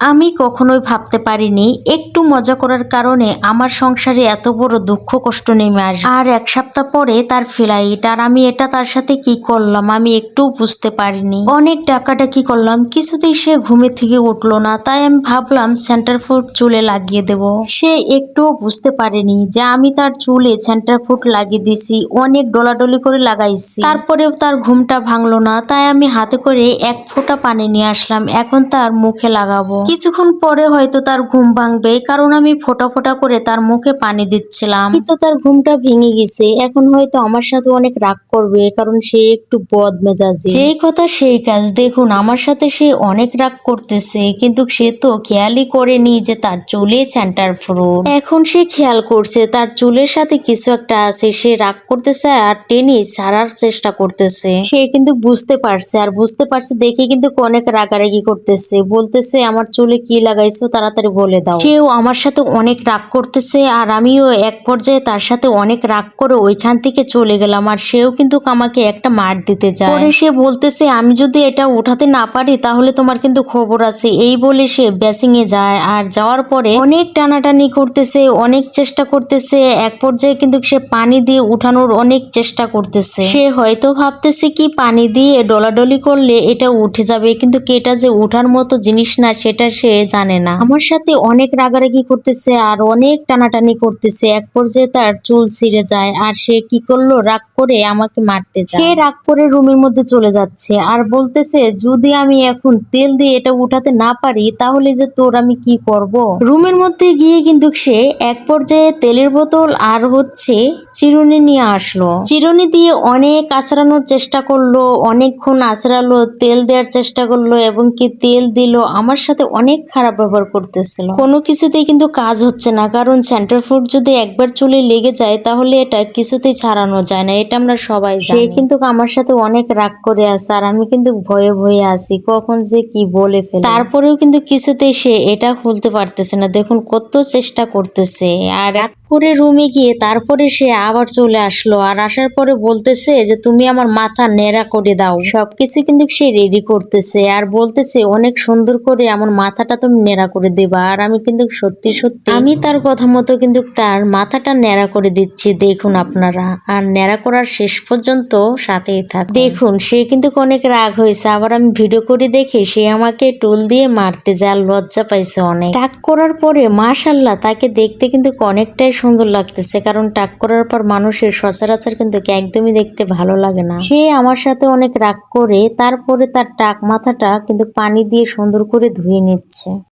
আমি কখনোই ভাবতে পারিনি একটু মজা করার কারণে আমার সংসারে এত বড় দুঃখ কষ্ট নেমে আসবে। আর 1 সপ্তাহ পরে তার ফ্লাইট, আর আমি এটা তার সাথে কি করলাম আমি একটুও বুঝতে পারিনি। অনেক ডাকাডাকি করলাম, কিছুতেই সে ঘুমে থেকে উঠলো না। তাই আমি ভাবলাম সেন্টার ফুড চুলে লাগিয়ে দেব। সে একটুও বুঝতে পারেনি যে আমি তার চুলে সেন্টার ফুড লাগিয়ে দিছি, অনেক ডলাডলি করে লাগাইছি। তারপরেও তার ঘুমটা ভাঙলো না। তাই আমি হাতে করে 1 ফোঁটা পানি নিয়ে আসলাম, এখন তার মুখে লাগাবো। কিছুক্ষণ পরে হয়তো তার ঘুম ভাঙবে, কারণ আমি ফোঁটা ফোঁটা করে তার মুখে পানি দিচ্ছিলাম। কিন্তু তার ঘুমটা ভেঙে গেছে। এখন হয়তো আমার সাথে অনেক রাগ করবে, কারণ সে একটু বদমেজাজি। যেই কথা সেই কাজ। দেখুন আমার সাথে সে অনেক রাগ করতেছে, কিন্তু সে তো খেয়ালই করেনি যে তার চুলে সেন্টার ফ্রুট। এখন সে খেয়াল করছে তার চুলের সাথে কিছু একটা আছে। সে রাগ করতেছে আর টেনে ছাড়ার চেষ্টা করতেছে। সে কিন্তু বুঝতে পারছে, আর বুঝতে পারছে দেখে কিন্তু অনেক রাগারাগি করতেছে, বলতেছে আমার চুলে কি লাগাইছো তাড়াতাড়ি বলে দাও। সেও আমার সাথে অনেক রাগ করতেছে, আর আমিও এক পর্যায়ে তার সাথে অনেক রাগ করে ওইখান থেকে চলে গেলাম। আর সেও কিন্তু আমাকে একটা মার দিতে যায়। পরে সে বলতেছে আমি যদি এটা উঠাতে না পারি তাহলে তোমার কিন্তু খবর আছে। এই বলে সে বেসিং এ যায়, আর যাওয়ার পরে অনেক টানাটানি করতেছে, অনেক চেষ্টা করতেছে। এক পর্যায়ে কিন্তু সে পানি দিয়ে উঠানোর অনেক চেষ্টা করতেছে। সে হয়তো ভাবতেছে কি পানি দিয়ে ডলাডলি করলে এটা উঠে যাবে, কিন্তু এটা যে উঠার মতো জিনিস না সেটা সে জানে না। আমার সাথে অনেক রাগারাগি করতেছে আর অনেক টানাটানি করতেছে। এক পর্যায়ে তার চুল ছিঁড়ে যায়, আর সে কি করলো, রাগ করে আমাকে মারতে যায়। সে রাগ করে রুমের মধ্যে চলে যাচ্ছে আর বলতেছে যদি আমি এখন তেল দিয়ে এটা উঠাতে না পারি তাহলে যে তোর আমি কি করব। রুমের মধ্যে গিয়ে কিন্তু সে এক পর্যায়ে তেলের বোতল আর হচ্ছে চিরুনি নিয়ে আসলো। চিরুনি দিয়ে অনেক আঁচড়ানোর চেষ্টা করলো, অনেকক্ষণ আঁচড়ালো, তেল দেওয়ার চেষ্টা করলো এবং কি তেল দিল। আমার সাথে অনেক খারাপ ব্যবহার করতেছিল। কোনো কিছুতেই কিন্তু কাজ হচ্ছে না, কারণ সেন্টার ফুড যদি একবার চুলে লেগে যায় তাহলে এটা কিছুতেই ছাড়ানো যায় না, এটা আমরা সবাই জানি। সে কিন্তু আমার সাথে অনেক রাগ করে আছে, আর আমি কিন্তু ভয়ে ভয়ে আছি কখন যে কি বলে ফেলে। তারপরেও কিন্তু কিছুতেই সে এটা খুলতে পারতেছে না। দেখুন কত চেষ্টা করতেছে। আর রাগ করে রুমে গিয়ে তারপরে সে আবার চলে আসলো, আর আসার পরে বলতেছে যে তুমি আমার মাথা নেড়া করে দাও। সবকিছু কিন্তু সে রেডি করতেছে আর বলতেছে অনেক সুন্দর করে আমার মাথাটা তুমি নেড়া করে দেবা। আর আমি কিন্তু সত্যি সত্যি আমি তার কথা মতো কিন্তু তার মাথাটা নেড়া করে দিচ্ছি, দেখুন আপনারা। আর নেড়া করার শেষ পর্যন্ত সাথেই থাক। দেখুন সে কিন্তু অনেক রাগ হয়েছে। আবার আমি ভিডিও করে দেখে সে আমাকে টুল দিয়ে মারতে যায়, আর লজ্জা পাইছে অনেক। টাক করার পরে মাশাআল্লাহ তাকে দেখতে কিন্তু অনেকটাই সুন্দর লাগতেছে, কারণ টাক করার পর মানুষের সচরাচর কিন্তু একদমই দেখতে ভালো লাগে না। সে আমার সাথে অনেক রাগ করে তারপরে তার টাক মাথাটা কিন্তু পানি দিয়ে সুন্দর করে ধুয়ে নিচ্ছে।